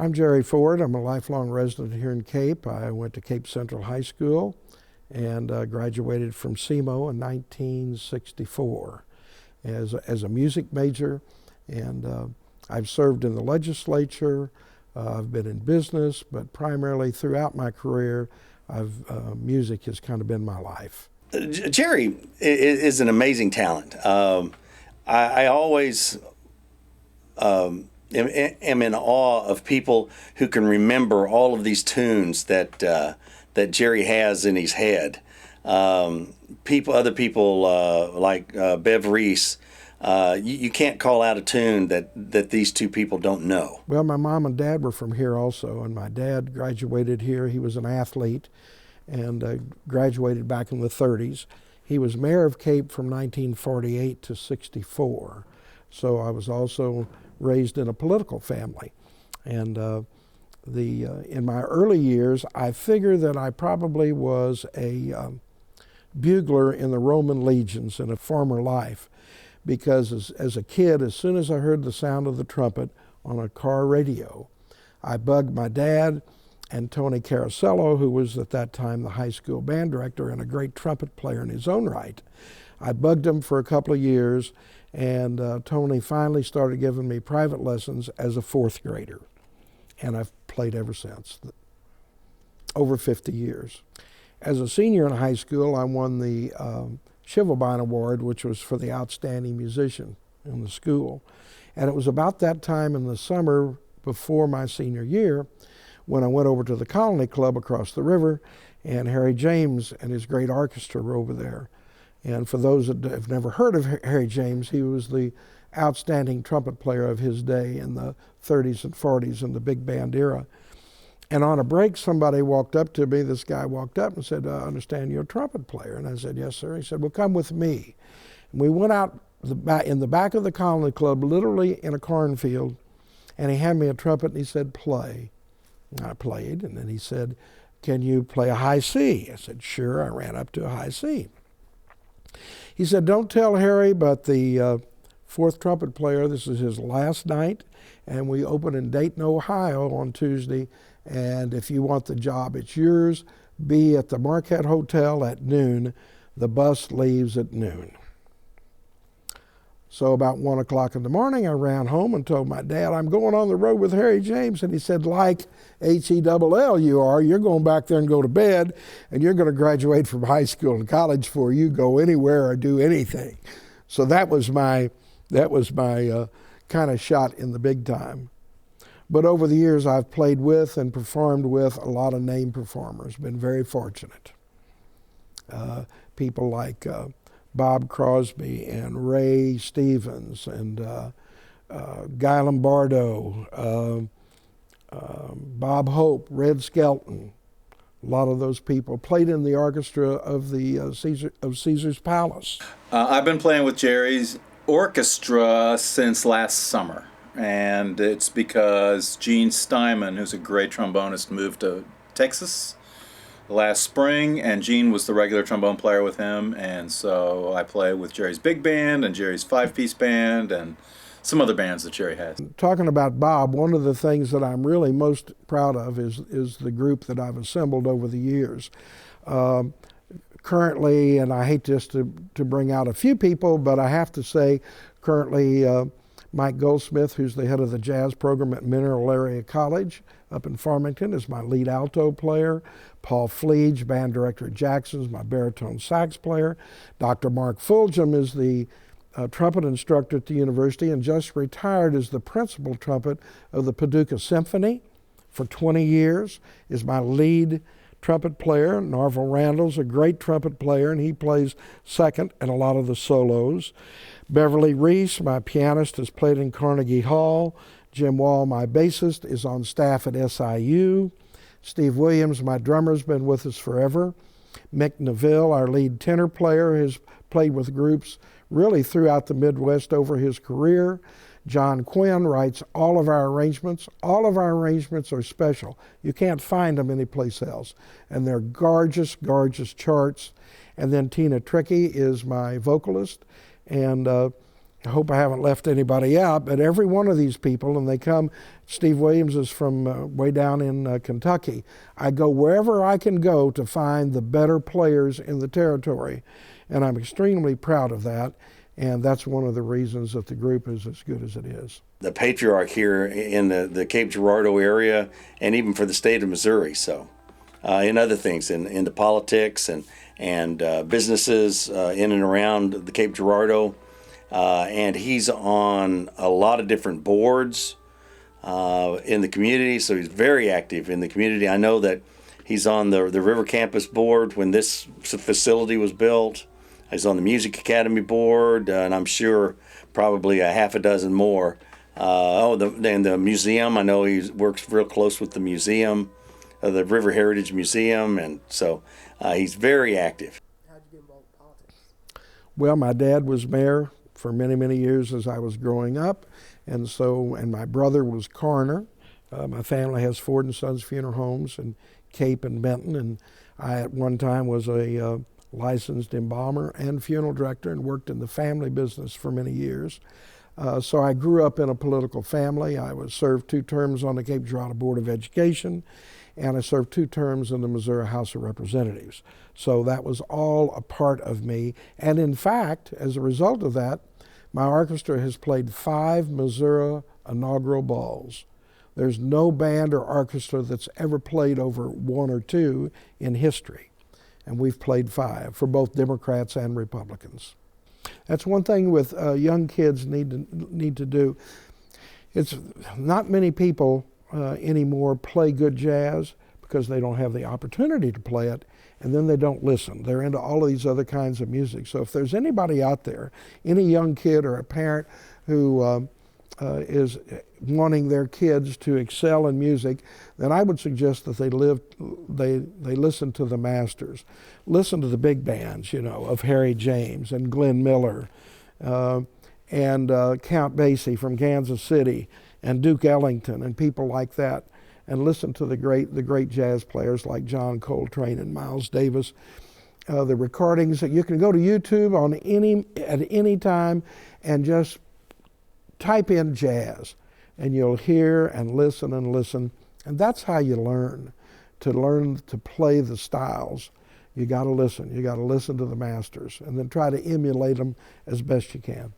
I'm Jerry Ford. I'm a lifelong resident here in Cape. I went to Cape Central High School and graduated from SEMO in 1964 as a music major. And I've served in the legislature. I've been in business, but primarily throughout my career, music has kind of been my life. Jerry is an amazing talent. I always am in awe of people who can remember all of these tunes that Jerry has in his head. Other people like Bev Reese. You can't call out a tune that these two people don't know. Well, my mom and dad were from here also, and my dad graduated here. He was an athlete and graduated back in the 30s. He was mayor of Cape from 1948 to 64. So I was also raised in a political family. And in my early years, I figure that I probably was a bugler in the Roman legions in a former life, because as a kid, as soon as I heard the sound of the trumpet on a car radio, I bugged my dad and Tony Caracello, who was at that time the high school band director and a great trumpet player in his own right. I bugged him for a couple of years, and Tony finally started giving me private lessons as a fourth grader. And I've played ever since, over 50 years. As a senior in high school, I won the Shivelbein Award, which was for the outstanding musician in the school. And it was about that time in the summer before my senior year when I went over to the Colony Club across the river, and Harry James and his great orchestra were over there. And for those that have never heard of Harry James, he was the outstanding trumpet player of his day in the 30s and 40s in the big band era. And on a break, somebody walked up to me. This guy walked up and said, I understand you're a trumpet player. And I said, yes, sir. He said, well, come with me. And we went out in the back of the Colony Club, literally in a cornfield, and he handed me a trumpet and he said, play. And I played, and then he said, can you play a high C? I said, sure. I ran up to a high C. He said, don't tell Harry, but the fourth trumpet player, this is his last night, and we open in Dayton, Ohio on Tuesday, and if you want the job, it's yours. Be at the Marquette Hotel at noon. The bus leaves at noon. So about 1 o'clock in the morning, I ran home and told my dad, I'm going on the road with Harry James. And he said, like H-E-double-L you are, you're going back there and go to bed, and you're going to graduate from high school and college before you go anywhere or do anything. So that was my kind of shot in the big time. But over the years, I've played with and performed with a lot of name performers, been very fortunate. People like Bob Crosby and Ray Stevens and Guy Lombardo, Bob Hope, Red Skelton. A lot of those people played in the orchestra of the Caesar's Palace. I've been playing with Jerry's orchestra since last summer, and it's because Gene Steinman, who's a great trombonist, moved to Texas last spring, and Gene was the regular trombone player with him, and so I play with Jerry's big band and Jerry's five-piece band and some other bands that Jerry has. Talking about Bob, one of the things that I'm really most proud of is the group that I've assembled over the years. Currently, and I hate just to bring out a few people, but I have to say currently Mike Goldsmith, who's the head of the jazz program at Mineral Area College up in Farmington, is my lead alto player. Paul Fleege, band director at Jackson's, my baritone sax player. Dr. Mark Fulgham is the trumpet instructor at the university and just retired as the principal trumpet of the Paducah Symphony for 20 years, is my lead trumpet player. Norval Randall's a great trumpet player, and he plays second in a lot of the solos. Beverly Reese, my pianist, has played in Carnegie Hall. Jim Wall, my bassist, is on staff at SIU. Steve Williams, my drummer, has been with us forever. Mick Neville, our lead tenor player, has played with groups really throughout the Midwest over his career. John Quinn writes all of our arrangements. All of our arrangements are special. You can't find them anyplace else. And they're gorgeous, gorgeous charts. And then Tina Trickey is my vocalist. And I hope I haven't left anybody out, but every one of these people, and they come, Steve Williams is from way down in Kentucky. I go wherever I can go to find the better players in the territory, and I'm extremely proud of that, and that's one of the reasons that the group is as good as it is. The patriarch here in the Cape Girardeau area, and even for the state of Missouri. So, in other things, in the politics and businesses in and around the Cape Girardeau. And he's on a lot of different boards in the community, so he's very active in the community. I know that he's on the River Campus board when this facility was built. He's on the Music Academy board, and I'm sure probably a half a dozen more. And the museum, I know he works real close with the museum, the River Heritage Museum, and so he's very active. How did you get involved in politics? Well, my dad was mayor for many, many years as I was growing up, and my brother was coroner. My family has Ford and Sons Funeral Homes in Cape and Benton, and I at one time was a licensed embalmer and funeral director and worked in the family business for many years. So I grew up in a political family. I served 2 terms on the Cape Girardeau Board of Education, and I served 2 terms in the Missouri House of Representatives. So that was all a part of me, and in fact, as a result of that, my orchestra has played 5 Missouri inaugural balls. There's no band or orchestra that's ever played over 1 or 2 in history. And we've played 5 for both Democrats and Republicans. That's one thing with young kids need to do. It's not many people anymore play good jazz because they don't have the opportunity to play it, and then they don't listen. They're into all of these other kinds of music. So if there's anybody out there, any young kid or a parent who is wanting their kids to excel in music, then I would suggest that they listen to the masters. Listen to the big bands, of Harry James and Glenn Miller and Count Basie from Kansas City and Duke Ellington and people like that. And listen to the great jazz players like John Coltrane and Miles Davis. The recordings that you can go to YouTube at any time and just type in jazz, and you'll hear and listen, and that's how you learn. To learn to play the styles, you got to listen. You got to listen to the masters, and then try to emulate them as best you can.